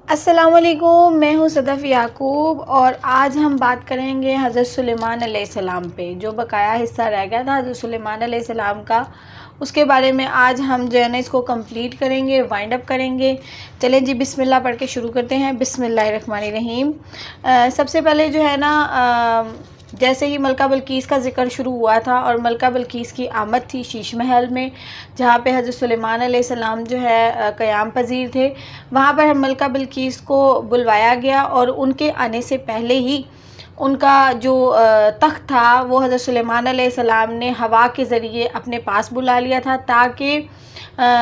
अस्सलाम वालेकुम, मैं हूँ सदफ़ याकूब और आज हम बात करेंगे हज़रत सुलेमान अलैहिस्सलाम पे। जो बकाया हिस्सा रह गया था हज़रत सुलेमान अलैहिस्सलाम का, उसके बारे में आज हम जो है ना इसको कंप्लीट करेंगे, वाइंड अप करेंगे। चलें जी, बिस्मिल्लाह पढ़ के शुरू करते हैं। बिस्मिल्लाहिर्रहमानिर्रहीम। सबसे पहले जो है ना जैसे ही मलका बल्कीस का ज़िक्र शुरू हुआ था और मलका बल्कीस की आमद थी शीश महल में, जहाँ पे हज़रत सुलेमान अलैहिस्सलाम जो है क़याम पज़ीर थे, वहाँ पर मलका बल्कीस को बुलवाया गया और उनके आने से पहले ही उनका जो तख्त था वो हज़रत सुलेमान अलैहिस्सलाम ने हवा के ज़रिए अपने पास बुला लिया था, ताकि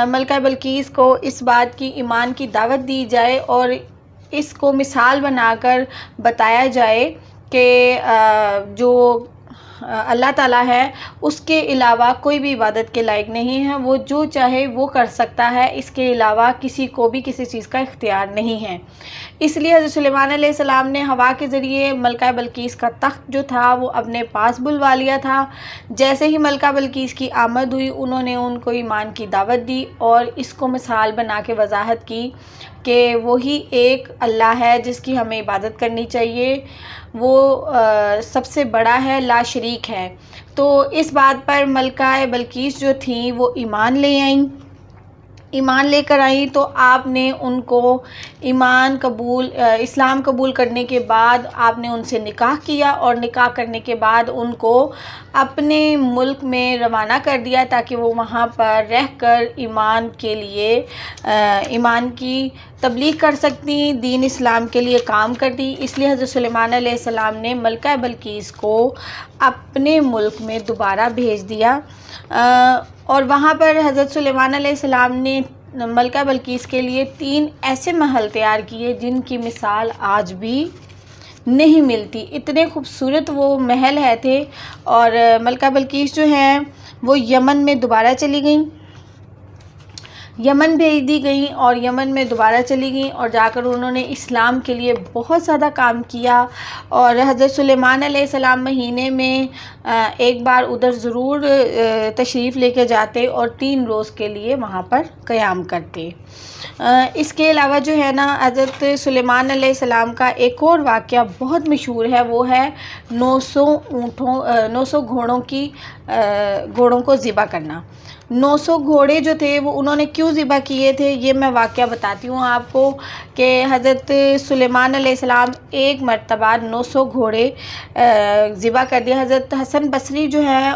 मलका बल्कीस को इस बात की ईमान की दावत दी जाए और इसको मिसाल बनाकर बताया जाए कि जो अल्लाह ताला है उसके अलावा कोई भी इबादत के लायक नहीं है, वो जो चाहे वो कर सकता है, इसके अलावा किसी को भी किसी चीज़ का इख्तियार नहीं है। इसलिए हज़रत सुलेमान अलैहिस्सलाम ने हवा के ज़रिए मलका बल्कीस का तख्त जो था वो अपने पास बुलवा लिया था। जैसे ही मलका बल्कीस की आमद हुई, उन्होंने उनको ईमान की दावत दी और इसको मिसाल बना के वजाहत की कि वही एक अल्लाह है जिसकी हमें इबादत करनी चाहिए, वो सबसे बड़ा है, ला शरीक है। तो इस बात पर मलका बल्कीस जो थी वो ईमान ले आईं। ईमान लेकर आई तो आपने उनको इस्लाम कबूल करने के बाद आपने उनसे निकाह किया और निकाह करने के बाद उनको अपने मुल्क में रवाना कर दिया, ताकि वो वहाँ पर रहकर ईमान के लिए ईमान की तबलीग कर सकती, दीन इस्लाम के लिए काम करती। इसलिए हज़रत सुलेमान अलैहिस्सलाम ने मलका बल्कीस को अपने मुल्क में दोबारा भेज दिया और वहाँ पर हज़रत सुलेमान अलैहिस्सलाम ने मलका बल्कीस के लिए 3 ऐसे महल तैयार किए जिनकी मिसाल आज भी नहीं मिलती। इतने खूबसूरत वो महल है थे। और मलका बल्कीस जो है वो यमन में दोबारा चली गई, यमन भेज दी गई और यमन में दोबारा चली गई और जाकर उन्होंने इस्लाम के लिए बहुत ज़्यादा काम किया। और हज़रत सुलेमान अलैहिस्सलाम महीने में एक बार उधर ज़रूर तशरीफ़ लेके जाते और 3 रोज़ के लिए वहाँ पर क़याम करते। इसके अलावा जो है ना हज़रत सुलेमान अलैहिस्सलाम का एक और वाक़या बहुत मशहूर है, वो है 900 घोड़ों को ज़िबा करना। 900 घोड़े जो थे वो उन्होंने क्यों ज़िबा किए थे, ये मैं वाक़या बताती हूँ आपको कि हज़रत सुलेमान अलैहिस्सलाम एक मरतबा 900 घोड़े ज़िबा कर दिया। हज़रत हसन बसरी जो है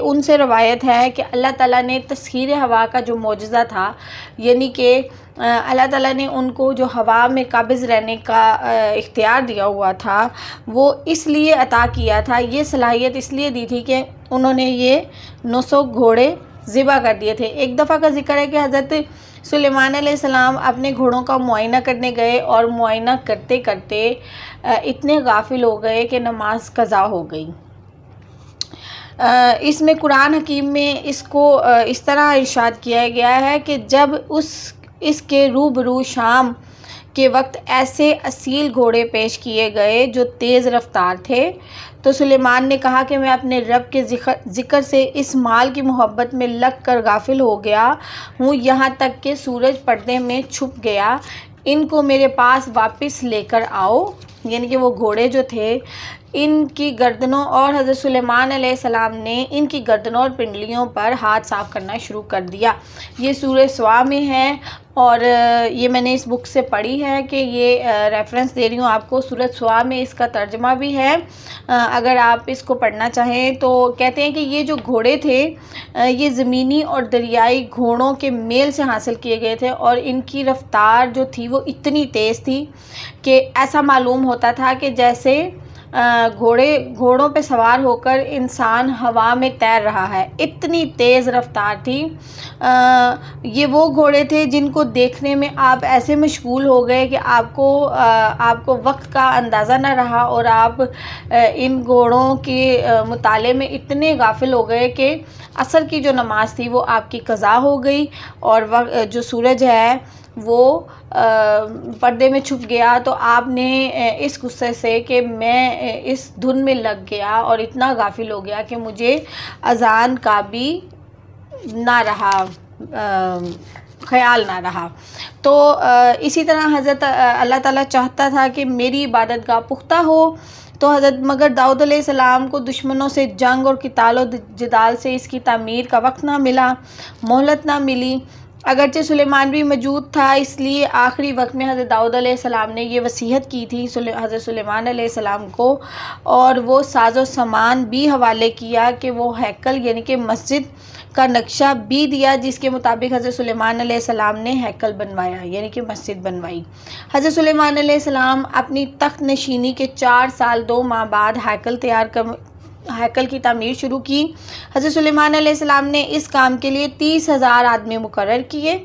उनसे रवायत है कि अल्लाह ताला ने तस्खीर हवा का जो मौजज़ा था, यानी कि अल्लाह ताला ने उनको जो हवा में काबिज़ रहने का इख्तियार दिया हुआ था, वो इसलिए अता किया था, ये सलाहियत इसलिए दी थी कि उन्होंने ये 900 घोड़े ज़िबा कर दिए थे। एक दफ़ा का ज़िक्र है कि हज़रत सुलेमान अलैहिस्सलाम अपने घोड़ों का मुआयना करने गए और मुआयना करते करते इतने गाफिल हो गए कि नमाज कज़ा हो गई। इसमें कुरान हकीम में इसको इस तरह इरशाद किया गया है कि जब इसके रूबरू शाम के वक्त ऐसे असील घोड़े पेश किए गए जो तेज़ रफ्तार थे, तो सुलेमान ने कहा कि मैं अपने रब के ज़िक्र से इस माल की मोहब्बत में लग कर गाफिल हो गया हूँ, यहाँ तक कि सूरज पर्दे में छुप गया। इनको मेरे पास वापस लेकर आओ। यानी कि वो घोड़े जो थे इनकी गर्दनों और हज़रत सुलेमान अलैहिस्सलाम ने इनकी गर्दनों और पिंडलियों पर हाथ साफ़ करना शुरू कर दिया। ये सूरह स्वा में है और ये मैंने इस बुक से पढ़ी है कि ये रेफरेंस दे रही हूँ आपको। सूरह स्वा में इसका तर्जमा भी है, अगर आप इसको पढ़ना चाहें तो। कहते हैं कि ये जो घोड़े थे ये ज़मीनी और दरियाई घोड़ों के मेल से हासिल किए गए थे और इनकी रफ़्तार जो थी वो इतनी तेज़ थी कि ऐसा मालूम होता था कि जैसे घोड़ों पे सवार होकर इंसान हवा में तैर रहा है, इतनी तेज़ रफ्तार थी। ये वो घोड़े थे जिनको देखने में आप ऐसे मशगूल हो गए कि आपको वक्त का अंदाज़ा ना रहा और आप इन घोड़ों के मुताले में इतने गाफिल हो गए कि असर की जो नमाज थी वो आपकी कज़ा हो गई और जो सूरज है वो पर्दे में छुप गया। तो आपने इस गुस्से से कि मैं इस धुन में लग गया और इतना गाफिल हो गया कि मुझे अज़ान का भी ना रहा ख्याल ना रहा। तो इसी तरह हज़रत अल्लाह ताला चाहता था कि मेरी इबादत गाह पुख्ता हो, तो हज़रत मगर दाऊद अलैहिस्सलाम को दुश्मनों से जंग और क़िताल और जिदाल से इसकी तामीर का वक्त ना मिला, मोहलत ना मिली। अगरचे सुलेमान भी मौजूद था, इसलिए आखिरी वक्त में हज़रत दाऊद अलैहिस्सलाम ने ये वसीयत की थी हज़रत सुलेमान अलैहिस्सलाम को, और वो साज़ो सामान भी हवाले किया कि वो हैकल यानी कि मस्जिद का नक्शा भी दिया, जिसके मुताबिक हज़रत सुलेमान अलैहिस्सलाम ने हैकल बनवाया यानी कि मस्जिद बनवाई। हज़रत सुलेमान अलैहिस्सलाम अपनी तख्त नशीनी के 4 साल 2 माह बाद हैकल की तामीर शुरू की। हज़रत सुलेमान अलैहिस्सलाम ने इस काम के लिए 30,000 आदमी मुकर्रर किए,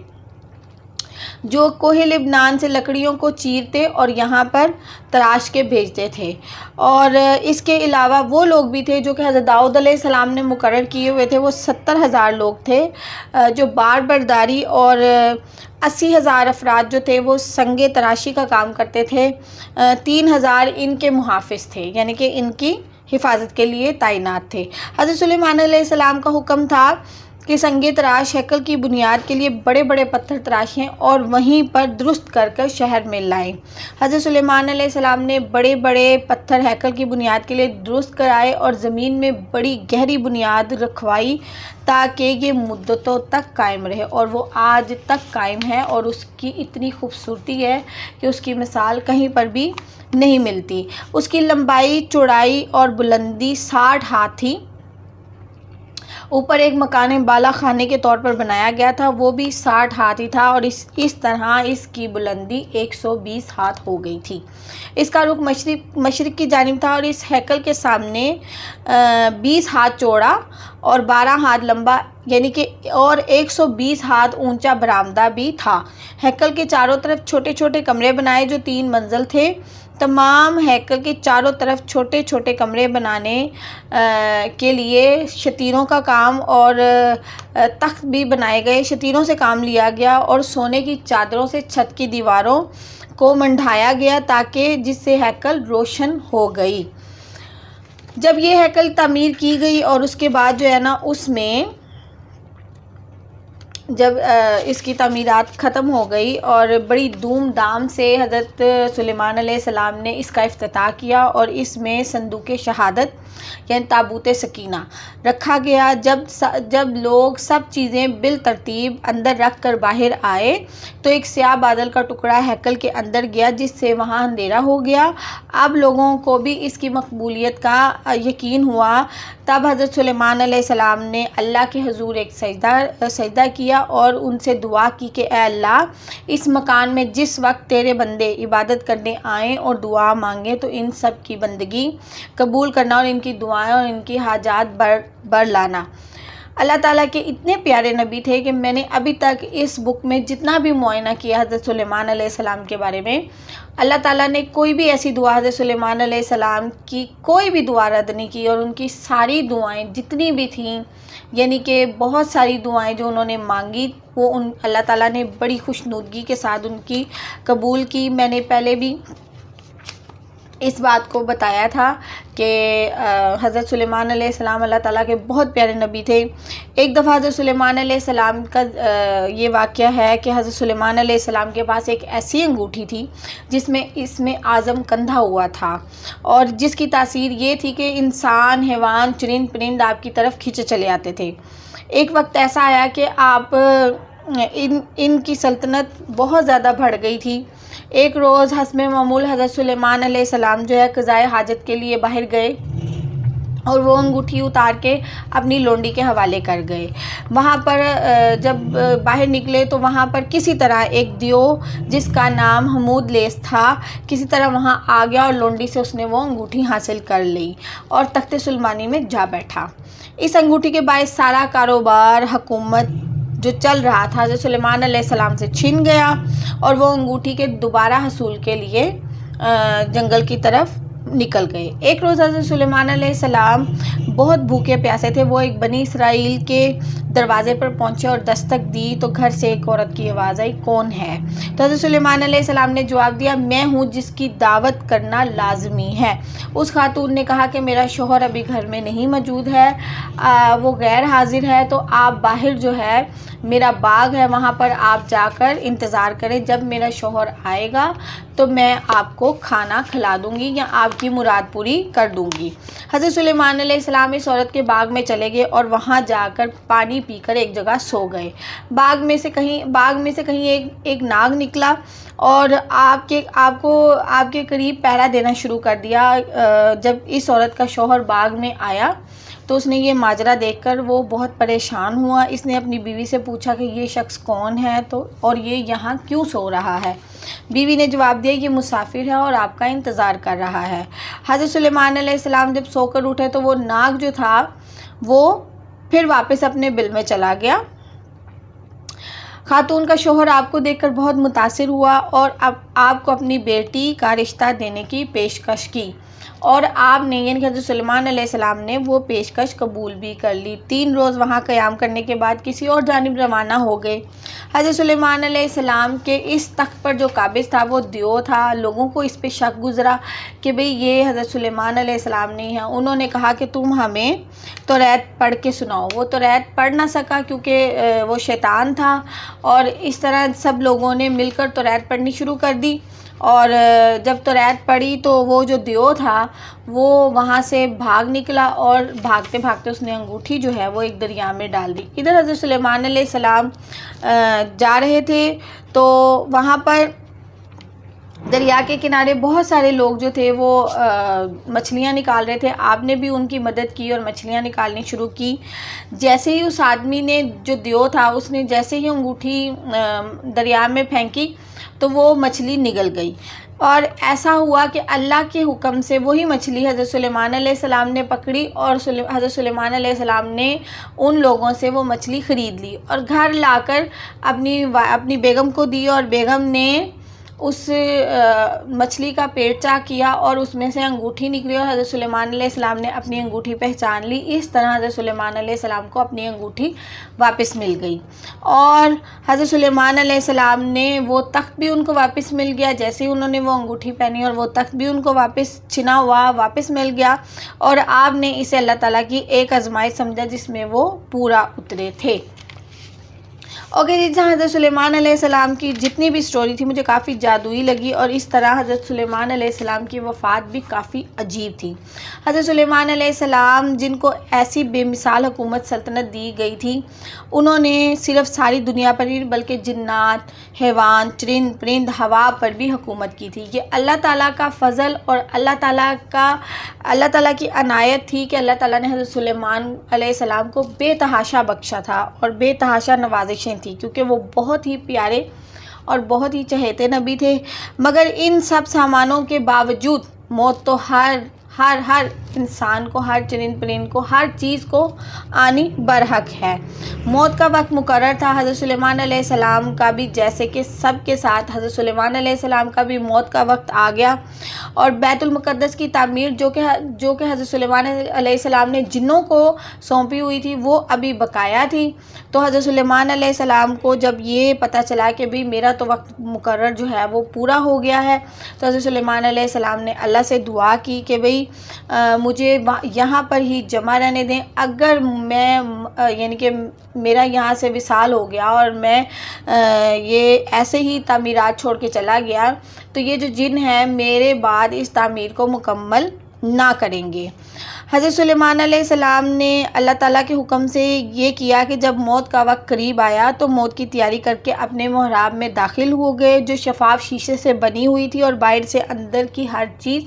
जो कोहे लिबनान से लकड़ियों को चीरते और यहाँ पर तराश के भेजते थे। और इसके अलावा वो लोग भी थे जो कि हज़रत दाऊद अलैहिस्सलाम ने मुकर्रर किए हुए थे। वो 70,000 लोग थे जो बार बर्दारी, और 80,000 अफराद जो थे वो संगे तराशी का काम करते थे। 3,000 इनके मुहाफ़िज़ थे यानी कि इनकी हिफाजत के लिए तैनात थे। हज़रत सुलेमान अलैहिस्सलाम का हुक्म था कि संगे तराश हैकल की बुनियाद के लिए बड़े बड़े पत्थर तराशें और वहीं पर दुरुस्त कर शहर में लाएं। हज़रत सुलेमान अलैहिस्सलाम ने बड़े बड़े पत्थर हैकल की बुनियाद के लिए दुरुस्त कराए और ज़मीन में बड़ी गहरी बुनियाद रखवाई, ताकि ये मुद्दतों तक कायम रहे, और वो आज तक कायम है। और उसकी इतनी खूबसूरती है कि उसकी मिसाल कहीं पर भी नहीं मिलती। उसकी लंबाई, चौड़ाई और बुलंदी 60 हाथ थी। ऊपर एक मकान बाला खाने के तौर पर बनाया गया था, वो भी 60 हाथ ही था, और इस तरह इसकी बुलंदी 120 हाथ हो गई थी। इसका रुख मशरिक़ की जानिब था, और इस हैकल के सामने 20 हाथ चौड़ा और 12 हाथ लंबा यानी कि और 120 हाथ ऊंचा बरामदा भी था। हैकल के चारों तरफ छोटे छोटे कमरे बनाए जो 3 मंजिल थे। तमाम हैकल के चारों तरफ छोटे छोटे कमरे बनाने के लिए शतीरों का काम और तख्त भी बनाए गए। शतीरों से काम लिया गया और सोने की चादरों से छत की दीवारों को मंढाया गया, ताकि जिससे हैकल रोशन हो गई। जब ये हैकल तामीर की गई और उसके बाद जो है ना, उसमें जब इसकी तामीरात ख़त्म हो गई और बड़ी धूमधाम से हज़रत सुलेमान अलैहिस्सलाम ने इसका इफ्तिताह किया, और इसमें संदूक़ शहादत यानी ताबूत सकीना रखा गया। जब लोग सब चीज़ें बिल तरतीब अंदर रख कर बाहर आए, तो एक स्याह बादल का टुकड़ा हैकल के अंदर गया, जिससे वहाँ अंधेरा हो गया। अब लोगों को भी इसकी मकबूलियत का यकीन हुआ। तब हज़रत सुलेमान अलैहिस्सलाम ने अल्लाह के हुज़ूर एक सजदा किया और उनसे दुआ की कि ए अल्लाह, इस मकान में जिस वक्त तेरे बंदे इबादत करने आएँ और दुआ मांगें, तो इन सब की बंदगी कबूल करना और इनकी दुआएं और इनकी हाजात बर लाना। अल्लाह ताला के इतने प्यारे नबी थे कि मैंने अभी तक इस बुक में जितना भी मुआयना किया हज़रत सुलेमान अलैहिस्सलाम के बारे में, अल्लाह ताला ने कोई भी ऐसी दुआ हज़रत सुलेमान अलैहिस्सलाम की कोई भी दुआ रद्द नहीं की। और उनकी सारी दुआएं जितनी भी थीं, यानी कि बहुत सारी दुआएं जो उन्होंने मांगी, वो अल्लाह ताला ने बड़ी खुशनुदगी के साथ उनकी कबूल की। मैंने पहले भी इस बात को बताया था कि हज़रत सुलेमान अलैहिस्सलाम अल्लाह ताला के बहुत प्यारे नबी थे। एक दफ़ा हज़रत सुलेमान अलैहिस्सलाम का ये वाक़या है कि हज़रत सुलेमान अलैहिस्सलाम के पास एक ऐसी अंगूठी थी जिसमें इसमें आज़म कंधा हुआ था, और जिसकी तासीर ये थी कि इंसान, हैवान, चुनिंद परिंद आपकी तरफ खींचे चले आते थे। एक वक्त ऐसा आया कि इनकी सल्तनत बहुत ज़्यादा बढ़ गई थी। एक रोज़ हस्बे मामूल हज़रत सुलेमान अलैहिस्सलाम जो है क़ज़ाए हाजत के लिए बाहर गए, और वो अंगूठी उतार के अपनी लोंडी के हवाले कर गए। वहाँ पर जब बाहर निकले तो वहाँ पर किसी तरह एक दियो जिसका नाम हमूद लेस था, किसी तरह वहाँ आ गया और लोंडी से उसने वो अंगूठी हासिल कर ली और तख्त सुलेमानी में जा बैठा। इस अंगूठी के बायस सारा कारोबार, हुकूमत जो चल रहा था हज़रत सुलेमान अलैहिस्सलाम से छिन गया, और वो अंगूठी के दोबारा हसूल के लिए जंगल की तरफ निकल गए। एक रोज़ हज़रत सुलेमान अलैहिस्सलाम बहुत भूखे प्यासे थे। वो एक बनी इसराइल के दरवाज़े पर पहुँचे और दस्तक दी तो घर से एक औरत की आवाज़ आई, कौन है? तो हज़रत सुलेमान अलैहिस्सलाम ने जवाब दिया, मैं हूँ जिसकी दावत करना लाजमी है। उस खातून ने कहा कि मेरा शौहर अभी घर में नहीं मौजूद है, वो गैर हाजिर है, तो आप बाहर जो है मेरा बाग है वहाँ पर आप जाकर इंतज़ार करें। जब मेरा शौहर आएगा तो मैं आपको खाना खिला दूँगी या आपकी मुराद पूरी कर दूँगी। हज़रत सुलेमान अलैहिस्सलाम इस औरत के बाग में चले गए और वहाँ जाकर पानी पीकर एक जगह सो गए। बाग में से कहीं एक नाग निकला और आपके करीब पहरा देना शुरू कर दिया। जब इस औरत का शौहर बाग में आया तो उसने ये माजरा देखकर वो बहुत परेशान हुआ। इसने अपनी बीवी से पूछा कि ये शख्स कौन है और ये यहाँ क्यों सो रहा है? बीवी ने जवाब दिया, ये मुसाफिर है और आपका इंतज़ार कर रहा है। हज़रत सुलेमान अलैहिस्सलाम जब सोकर उठे तो वो नाग जो था वो फिर वापस अपने बिल में चला गया। खातून का शौहर आपको देखकर बहुत मुतासिर हुआ और अब आपको अपनी बेटी का रिश्ता देने की पेशकश की और आपने यानी कि हज़रत सुलेमान अलैहिस्सलाम ने वो पेशकश कबूल भी कर ली। 3 रोज़ वहाँ क़याम करने के बाद किसी और जानिब रवाना हो गए। हज़रत सुलेमान अलैहिस्सलाम के इस तख्त पर जो काबिज़ था वो दियो था। लोगों को इस पे शक गुज़रा कि भाई ये हज़रत सुलेमान अलैहिस्सलाम नहीं है। उन्होंने कहा कि तुम हमें तौरात पढ़ के सुनाओ। वो तौरात पढ़ ना सका क्योंकि वो शैतान था और इस तरह सब लोगों ने मिलकर तौरात पढ़नी शुरू कर दी। और जब तौरात पढ़ी तो वो जो दियो था वो वहाँ से भाग निकला और भागते भागते उसने अंगूठी जो है वो एक दरिया में डाल दी। इधर हज़रत सुलेमान अलैहिस्सलाम जा रहे थे तो वहाँ पर दरिया के किनारे बहुत सारे लोग जो थे वो मछलियाँ निकाल रहे थे। आपने भी उनकी मदद की और मछलियाँ निकालनी शुरू की। जैसे ही उस आदमी ने जो दियो था उसने जैसे ही अंगूठी दरिया में फेंकी तो वो मछली निगल गई और ऐसा हुआ कि अल्लाह के हुक्म से वही मछली हज़रत सुलेमान अलैहिस्सलाम ने पकड़ी और हज़रत सुलेमान अलैहिस्सलाम ने उन लोगों से वो मछली ख़रीद ली और घर लाकर अपनी बेगम को दी और बेगम ने उस मछली का पेट चाक किया और उसमें से अंगूठी निकली और हज़रत सुलेमान अलैहिस्सलाम ने अपनी अंगूठी पहचान ली। इस तरह हज़रत सुलेमान अलैहिस्सलाम को अपनी अंगूठी वापस मिल गई और हज़रत सुलेमान अलैहिस्सलाम ने वो तख्त भी उनको वापस मिल गया। जैसे ही उन्होंने वो अंगूठी पहनी और वो तख्त भी उनको वापस छिना हुआ वापस मिल गया और आपने इसे अल्लाह ताला की एक आजमाइश समझा जिसमें वो पूरा उतरे थे। ओके जी, जहाँ हज़रत सुलेमान अलैहिस्सलाम की जितनी भी स्टोरी थी मुझे काफ़ी जादुई लगी और इस तरह हज़रत सुलेमान अलैहिस्सलाम की वफ़ात भी काफ़ी अजीब थी। हज़रत सुलेमान अलैहिस्सलाम जिनको ऐसी बेमिसाल हुकूमत सल्तनत दी गई थी, उन्होंने सिर्फ सारी दुनिया पर ही बल्कि जिन्नात, हैवान, चरिंद परिंद, हवा पर भी हुकूमत की थी। ये अल्लाह ताला का फ़ज़ल और अल्लाह ताला की अनायत थी कि अल्लाह ताला ने हज़रत सुलेमान अलैहिस्सलाम को बेतहाशा बख्शा था और बेतहाशा नवाजिशें थी क्योंकि वो बहुत ही प्यारे और बहुत ही चहेते नबी थे। मगर इन सब सामानों के बावजूद मौत तो हर इंसान को, हर चरिंद परिंद को, हर चीज़ को आनी बरहक है। मौत का वक्त मुकर्रर था हज़रत सुलेमान अलैहिस्सलाम का भी, जैसे कि सब के साथ हज़रत सुलेमान अलैहिस्सलाम का भी मौत का वक्त आ गया और बैतुल मुक़द्दस की तामीर जो कि हज़रत सुलेमान अलैहिस्सलाम ने जिन्नों को सौंपी हुई थी वो अभी बकाया थी। तो हज़रत सुलेमान अलैहिस्सलाम को जब ये पता चला कि भाई मेरा तो वक्त मुकर्रर जो है वो पूरा हो गया है, तो हज़रत सुलेमान अलैहिस्सलाम ने अल्लाह से दुआ की कि भाई मुझे यहाँ पर ही जमा रहने दें। अगर मैं यानी कि मेरा यहाँ से विसाल हो गया और मैं ये ऐसे ही तामीरात छोड़ के चला गया तो ये जो जिन है मेरे बाद इस तामीर को मुकम्मल ना करेंगे। हज़रत सुलेमान अलैहिस्सलाम ने अल्लाह ताला के हुक्म से ये किया कि जब मौत का वक्त करीब आया तो मौत की तैयारी करके अपने महराब में दाखिल हो गए जो शफाफ शीशे से बनी हुई थी और बाहर से अंदर की हर चीज़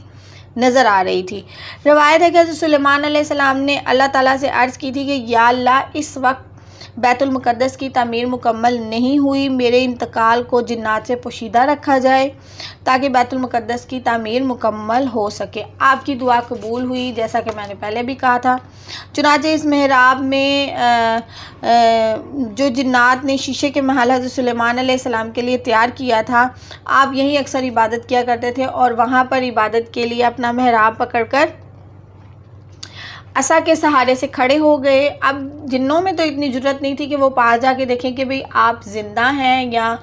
नज़र आ रही थी। रवायत है कि हज़रत सुलेमान अलैहिस्सलाम ने अल्लाह ताला से अर्ज़ की थी कि या अल्लाह इस वक्त बैतुल मुक़द्दस की तामीर मुकम्मल नहीं हुई, मेरे इंतकाल को जिन्नात से पोशीदा रखा जाए ताकि बैतुल मुक़द्दस की तामीर मुकम्मल हो सके। आपकी दुआ कबूल हुई, जैसा कि मैंने पहले भी कहा था। चुनांचे इस मेहराब में जो जिन्नात ने शीशे के महल हज़रत सुलेमान अलैहिस्सलाम के लिए तैयार किया था, आप यहीं अक्सर इबादत किया करते थे और वहाँ पर इबादत के लिए अपना मेहराब पकड़कर असा के सहारे से खड़े हो गए। अब जिन्नों में तो इतनी ज़रूरत नहीं थी कि वो पास जाके देखें कि भाई आप ज़िंदा हैं या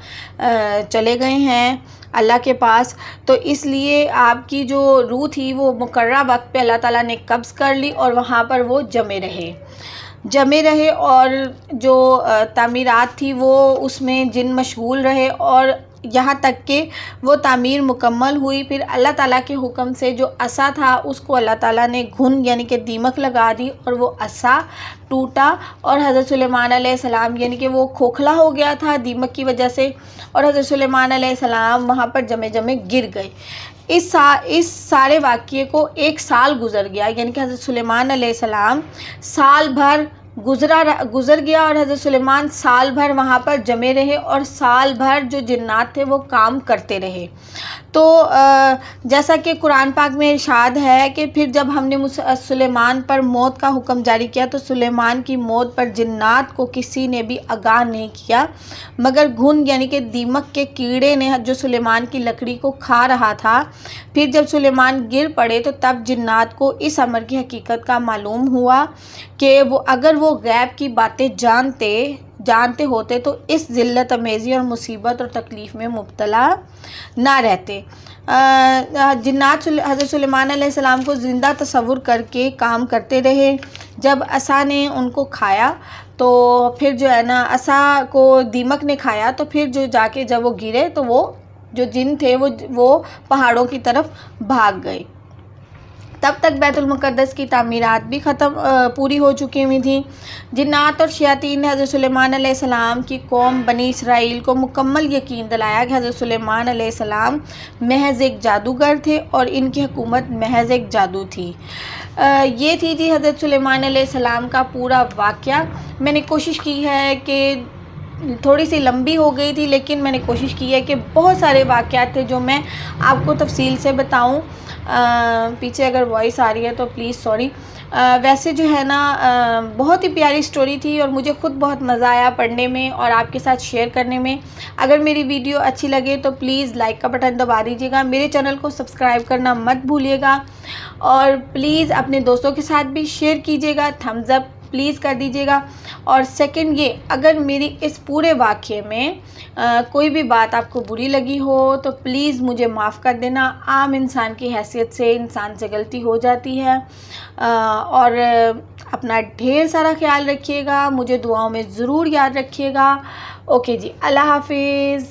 चले गए हैं अल्लाह के पास, तो इसलिए आपकी जो रूह थी वो मुकर्रर वक्त पे अल्लाह ताला ने कब्ज़ कर ली और वहाँ पर वो जमे रहे और जो तामीरात थी वो उसमें जिन मशगूल रहे और यहाँ तक कि वो तामीर मुकम्मल हुई। फिर अल्लाह ताला के हुक्म से जो असा था उसको अल्लाह ताला ने घुन यानी कि दीमक लगा दी और वो असा टूटा और हज़रत सुलेमान अलैहिस्सलाम यानी कि वो खोखला हो गया था दीमक की वजह से और हज़रत सुलेमान अलैहिस्सलाम वहाँ पर जमे गिर गए। इस सारे वाक़ये को 1 साल गुज़र गया, यानी कि हज़रत सुलेमान अलैहिस्सलाम साल भर गुज़र गया और हज़रत सुलेमान साल भर वहाँ पर जमे रहे और साल भर जो जिन्नात थे वो काम करते रहे। तो जैसा कि कुरान पाक में इरशाद है कि फिर जब हमने सुलेमान पर मौत का हुक्म जारी किया तो सुलेमान की मौत पर जिन्नात को किसी ने भी आगाह नहीं किया, मगर घुन यानी कि दीमक के कीड़े ने जो सुलेमान की लकड़ी को खा रहा था। फिर जब सुलेमान गिर पड़े तो तब जिन्नात को इस अमर की हकीकत का मालूम हुआ कि अगर वो गैब की बातें जानते होते तो इस ज़िल्लत अमेज़ी और मुसीबत और तकलीफ़ में मुब्तला ना रहते। जिन्नात हज़रत सुलेमान अलैहिस्सलाम को ज़िंदा तस्वुर करके काम करते रहे। जब असा ने उनको खाया तो फिर जो है ना असा को दीमक ने खाया तो फिर जो जाके जब वो गिरे तो वो जो जिन थे वो पहाड़ों की तरफ भाग गए। तब तक बैतुल मुक़द्दस की तामीरात भी पूरी हो चुकी हुई थी। जिन्नात और शयातीन ने हज़रत सुलेमान अलैहिस्सलाम की कौम बनी इसराइल को मुकम्मल यकीन दिलाया कि हज़रत सुलेमान अलैहिस्सलाम महज़ एक जादूगर थे और इनकी हुकूमत महज़ एक जादू थी। ये थी जी हज़रत सुलेमान अलैहिस्सलाम का पूरा वाक़या। मैंने कोशिश की है कि थोड़ी सी लंबी हो गई थी, लेकिन मैंने कोशिश की है कि बहुत सारे वाक़यात थे जो मैं आपको तफसील से बताऊं। पीछे अगर वॉइस आ रही है तो प्लीज़ सॉरी। वैसे जो है ना बहुत ही प्यारी स्टोरी थी और मुझे ख़ुद बहुत मज़ा आया पढ़ने में और आपके साथ शेयर करने में। अगर मेरी वीडियो अच्छी लगे तो प्लीज़ लाइक का बटन दबा दीजिएगा, मेरे चैनल को सब्सक्राइब करना मत भूलिएगा और प्लीज़ अपने दोस्तों के साथ भी शेयर कीजिएगा, थम्स अप प्लीज़ कर दीजिएगा। और सेकंड ये, अगर मेरी इस पूरे वाक़ये में कोई भी बात आपको बुरी लगी हो तो प्लीज़ मुझे माफ़ कर देना। आम इंसान की हैसियत से इंसान से गलती हो जाती है। और अपना ढेर सारा ख्याल रखिएगा, मुझे दुआओं में ज़रूर याद रखिएगा। ओके जी, अल्लाह हाफिज़।